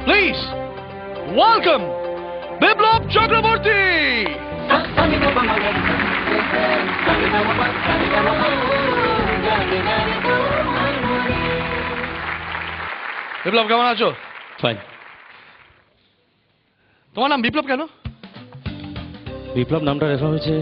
Please welcome বিপ্লব চক্রবর্তী। বিপ্লব কেমন আছো? Fine. তোমার নাম বিপ্লব কেন? বিপ্লব নামটা রাখা হয়েছে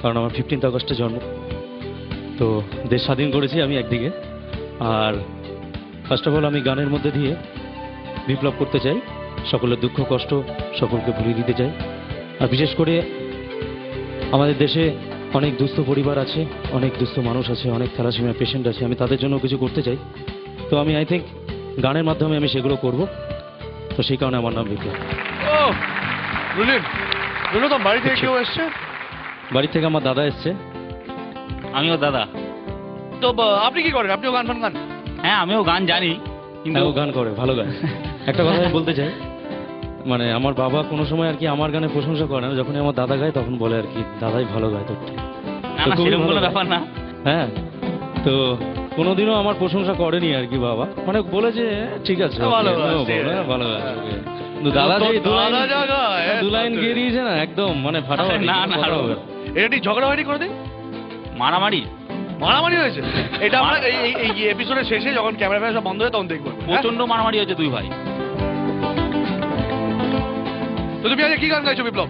কারণ আমার 15 আগস্টে জন্ম। তো দেশ স্বাধীন করেছি আমি একদিকে, আর ফার্স্ট অফ অল আমি গানের মধ্যে দিয়ে বিপ্লব করতে চাই, সকলের দুঃখ কষ্ট সকলকে ভুলিয়ে দিতে চাই। আর বিশেষ করে আমাদের দেশে অনেক দুস্থ পরিবার আছে, অনেক দুস্থ মানুষ আছে, অনেক থ্যালাসেমিয়া পেশেন্ট আছে, আমি তাদের জন্য কিছু করতে চাই। তো আমি আই থিঙ্ক গানের মাধ্যমে আমি সেগুলো করব, তো সেই কারণে আমার নাম বিপ্লব। ও ব্রিলিয়েন্ট। বলো তো বাড়ি থেকে কেউ এসছে? বাড়ি থেকে আমার দাদা এসছে। আমিও দাদা। তো আপনি কি করেন? আপনিও গান ফান গান? হ্যাঁ, আমিও গান জানি, কিন্তু ও গান করে, ভালো গান। একটা কথা আমি বলতে চাই, মানে আমার বাবা কোনো সময় আর কি আমার গানে প্রশংসা করে না, যখনই আমার দাদা গায় তখন বলে আর কি দাদাই ভালো গায় তোর থেকে। না না, সেরকম কোনো ব্যাপার না। হ্যাঁ, তো কোনোদিনও আমার প্রশংসা করেনি আর কি বাবা, মানে বলে যে ঠিক আছে ভালো okay, গাছ, no ঠিক problem, আছে। ভালো গাছ, okay। কিন্তু দাদা যে দু লাইন গিয়ে দিয়েছে না, একদম মানে ফাটাফাটি। না, না, কথা হবে। এটা ঠিক ঝগড়া হয়নি কোনোদিন? মারামারি মারামারি হয়েছে? এটা আমরা এই এপিসোডের শেষে যখন ক্যামেরা ফ্যামেরা সব বন্ধ হয়ে তখন দেখবো। প্রচন্ড মারামারি হয়েছে দুই ভাই। তো তুমি আজকে কি গান গাইছো বিপ্লব?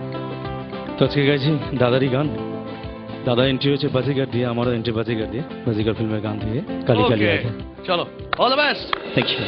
তো আজকে গাইছি দাদারই গান। দাদা এন্ট্রি হয়েছে বাজিগার দিয়ে, আমারও এন্ট্রি বাজিগার দিয়ে, বাজিগার ফিল্মের গান থেকে কালি কালি Okay, আছে। চলো all the best. Thank you.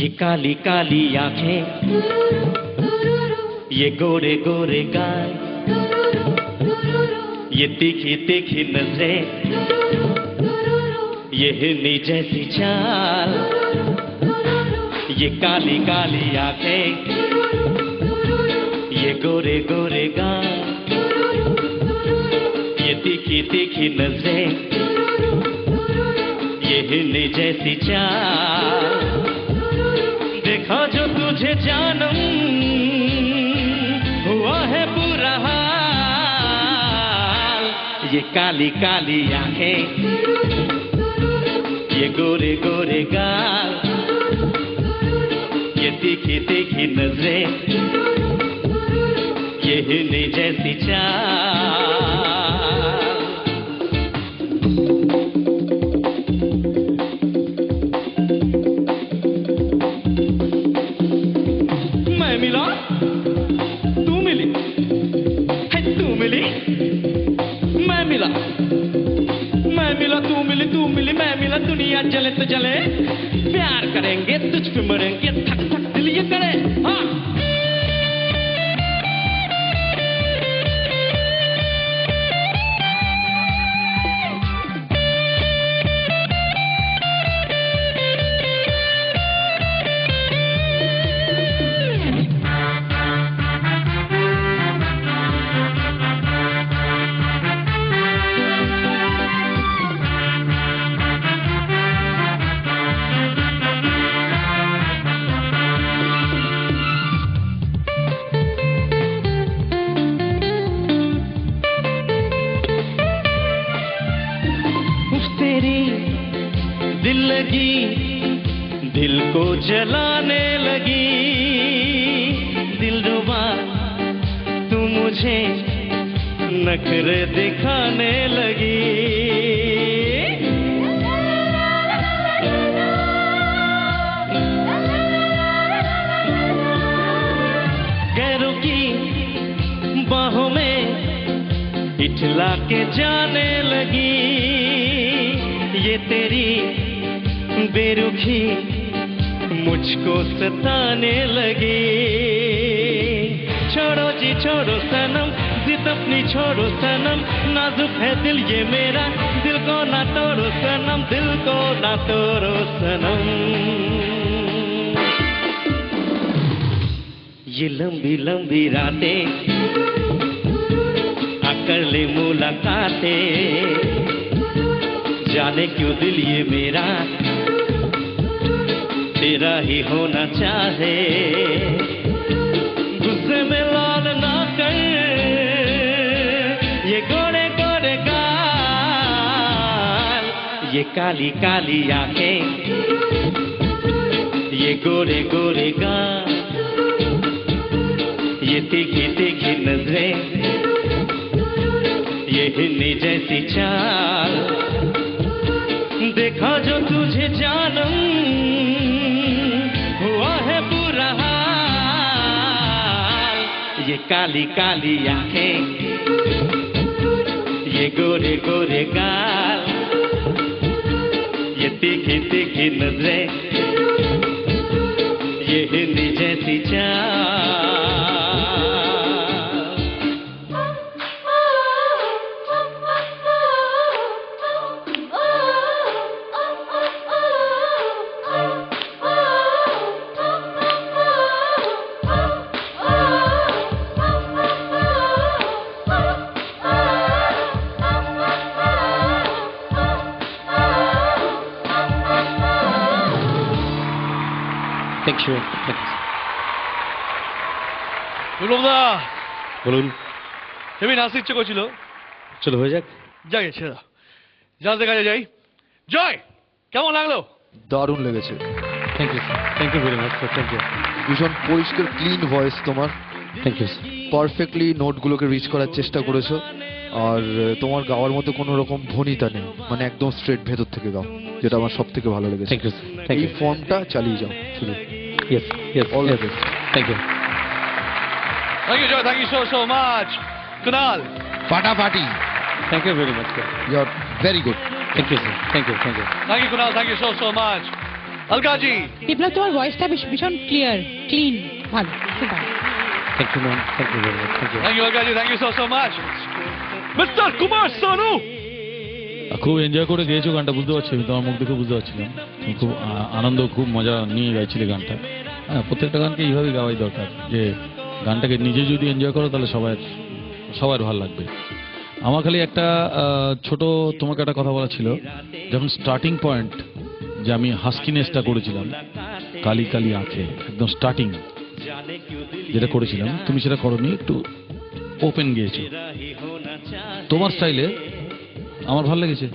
ये काली काली आंखें, ये गोरे गोरे गाल, ये तीखी तीखी नजरें, ये हिरनी जैसी चाल, ये काली काली आंखें, ये गोरे गोरे गाल, ये तीखी तीखी नजरें, ये हिरनी जैसी चाल, देखा जो तुझे जानम हुआ है बुरा हाल, ये काली काली आंखें, ये गोरे गोरे गाल, ये तीखी तीखी नजरें, ये हिरनी जैसी चाल। मैं मिला तू मिली, है तू मिली मैं मिला, मैं मिला तू मिली मैं मिला, दुनिया जले तो जले, प्यार करेंगे तुझ पे मरेंगे, थक थक दिल ये करे। हाँ दिल लगी, दिल को जलाने लगी, दिलरुबा तू मुझे नखरे दिखाने लगी। गैरों की बाहों में इठला के जाने लगी, ये तेरी बेरुखी मुझको सताने लगी। छोड़ो जी छोड़ो सनम, जिद अपनी छोड़ो सनम, नाजुक है दिल ये मेरा, दिल को ना तोड़ो सनम, दिल को ना तोड़ो सनम। ये लंबी लंबी रातें आकर ले मुलाकातें, जाने क्यों दिल ये मेरा तेरा ही होना चाहे। गुस्से में लाल ना कर ये गोरे गोरे गाल, ये काली काली आंखें, ये गोरे गोरे गाल, ये तीखी तीखी नजरें, ये हिरनी जैसी चाल, देखा जो तुझे जानम हुआ है बुरा हाल। ये काली काली आंखें, ये गोरे गोरे गाल, ये तीखी तीखी नजरें, ये हिरनी जैसी चाल। Thank you. বিপ্লবদা, বলুন। হেবি নাচতে ইচ্ছে করছিল, চলো হয়ে যাক। যাই ছেড়ে দাও, জানতে কাজে যাই। জয়, কেমন লাগলো? দারুণ লেগেছে, thank you sir, thank you very much sir, thank you, ভীষণ পরিষ্কার ক্লিন ভয়েস তোমার, থ্যাংক ইউ স্যার। পারফেক্টলি নোটগুলোকে রিচ করার চেষ্টা করেছো। আর তোমার গাওয়ার মতো কোনো রকম ভনিতা নেই, মানে একদম স্ট্রেট ভেতর থেকে গাও, যেটা আমার সব থেকে ভালো লেগেছে। থ্যাংক ইউ স্যার, থ্যাংক এই ইউ। ফর্মটা চালিয়ে যাও শুধু। Yes yes, All the best. Thank you. Thank you Joy, thank you so much. Kunal, ফাটাফাটি, thank you very much sir, you are very good. Thank you sir, thank you, thank you. Thank you Kunal, thank you so much. Alka ji, Biplab, তোমার ভয়েসটা ভীষণ clear, clean, ভালো, খুব ভালো। Thank you ma'am, thank you very much, thank you. Thank you Alka ji, thank you so much. Mister Kumar Sanu, খুব enjoy করে গেয়েছো গানটা, বুঝতে পারছি, আমি তোমার মুখ দেখে বুঝতে পারছিলাম তুমি খুব আনন্দ, খুব মজা নিয়ে গাইছিলে গানটা। হ্যাঁ, প্রত্যেকটা গানকে এইভাবেই গাওয়াই দরকার, যে গানটাকে নিজে যদি এনজয় করো তাহলে সবার ভালো লাগবে। আমার খালি একটা ছোট তোমাকে একটা কথা বলা ছিল, যখন স্টার্টিং পয়েন্ট যে আমি হাস্কিনেসটা করেছিলাম, কালি কালি আঁখে, একদম স্টার্টিং যেটা করেছিলাম, তুমি সেটা করোনি, একটু ওপেন গিয়েছো তোমার স্টাইলে, আমার ভালো লেগেছে।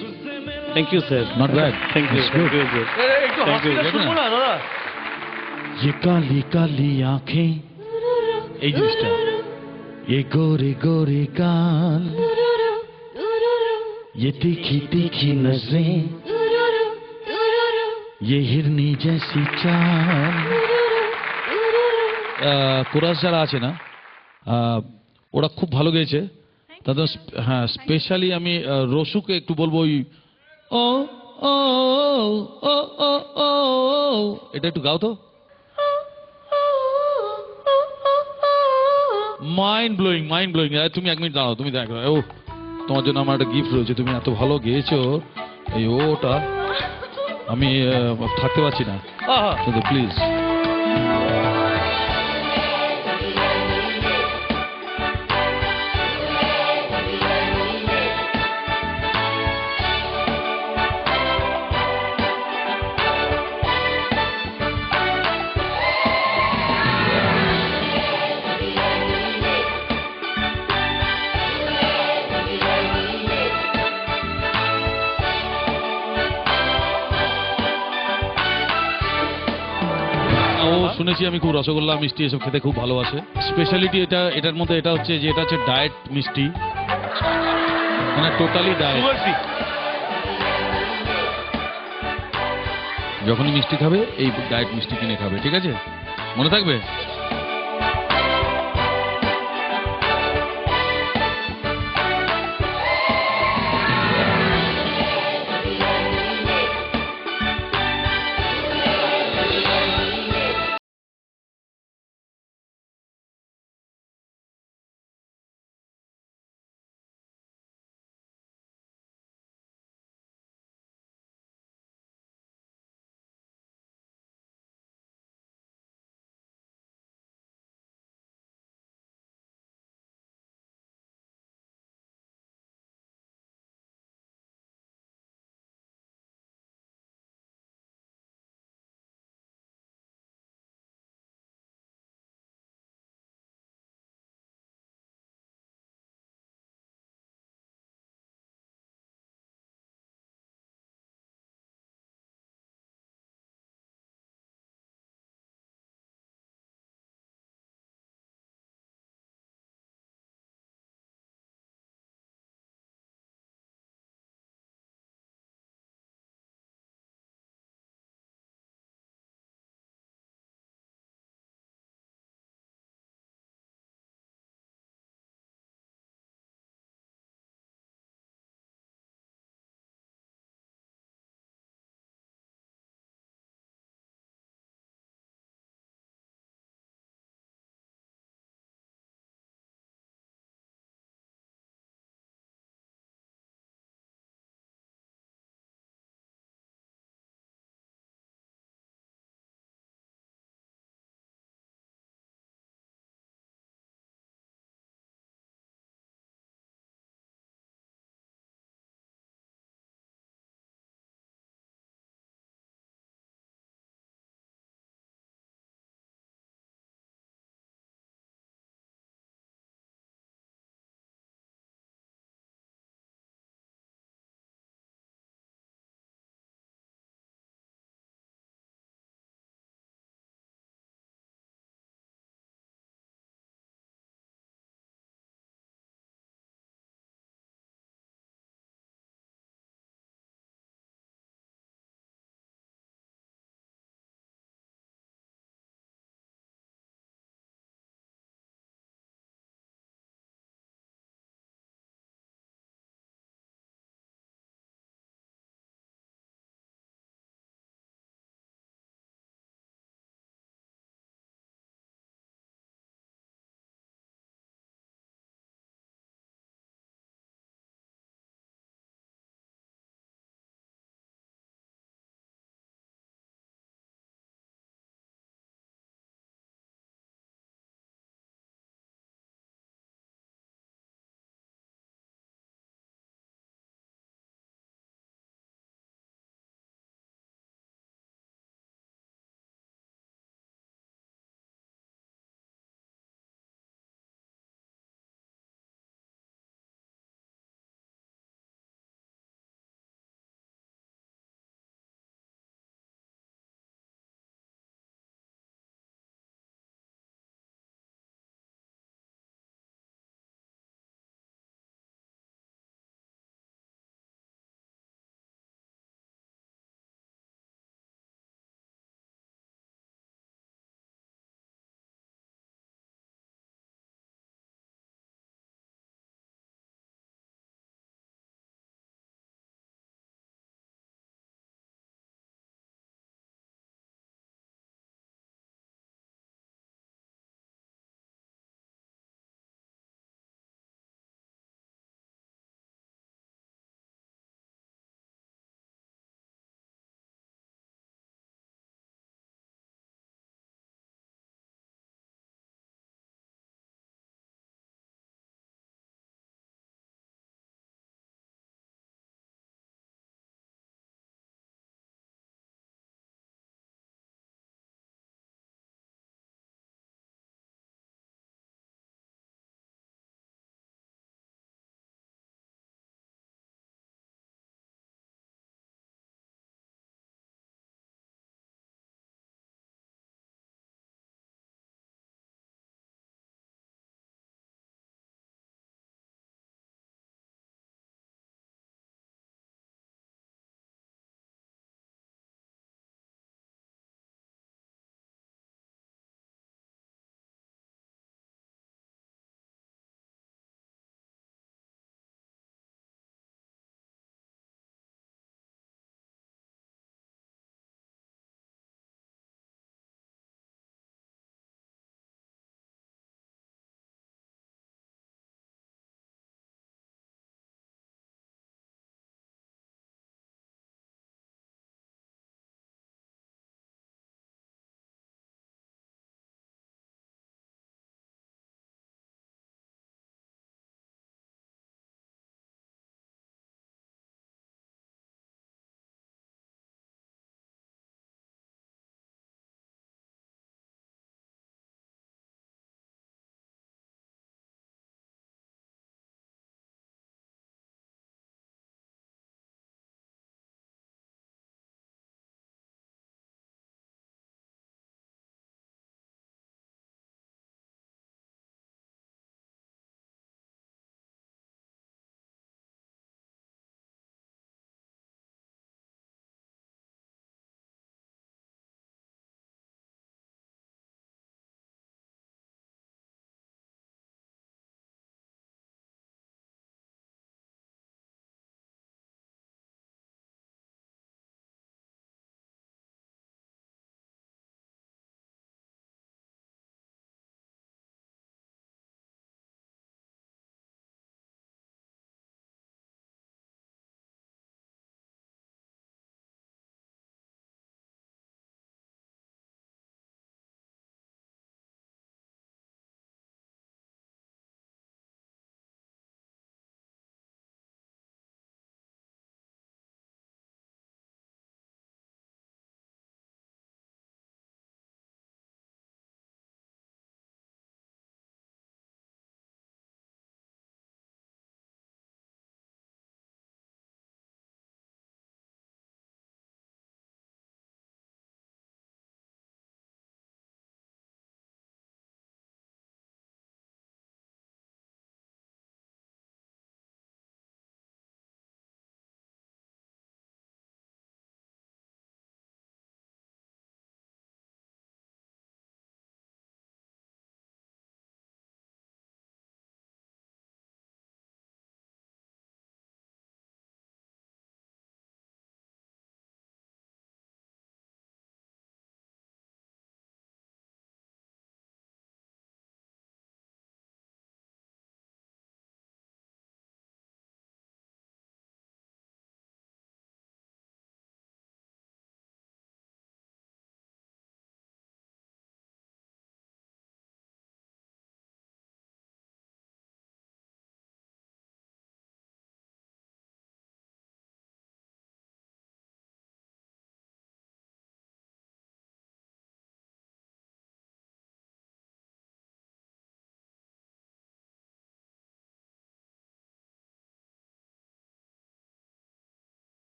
Thank you sir, Not bad. Thank you, It's good. Thank you. একটু Thank you, হাসিটা শুনবো না দাদা? ये काली काली आंखें, এই জিনিসটা, ये गोरे गोरे गाल, ये तीखी तीखी नजरें, ये हिरनी जैसी चाल। কোরাস যারা আছে না, ওরা খুব ভালো গেয়েছে তাদের। হ্যাঁ, স্পেশালি আমি রসুকে একটু বলবো, ওই ও ও ও ও ও, এটা একটু গাও তো। Mind blowing, mind blowing. তুমি 1 মিনিট দাঁড়াও, তুমি দেখো, ও তোমার জন্য আমার একটা গিফট রয়েছে, তুমি এত ভালো গেয়েছো, এই ওটা আমি থাকতে পারছি না, আহা, প্লিজ। ও শুনেছি আমি খুব রসগোল্লা মিষ্টি এসব খেতে খুব ভালোবাসে। স্পেশালিটি এটার মধ্যে এটা হচ্ছে যে এটা হচ্ছে ডায়েট মিষ্টি, মানে টোটালি ডায়েট। শুভশ্রী, যখনই মিষ্টি খাবে এই ডায়েট মিষ্টি কিনে খাবে, ঠিক আছে? মনে থাকবে?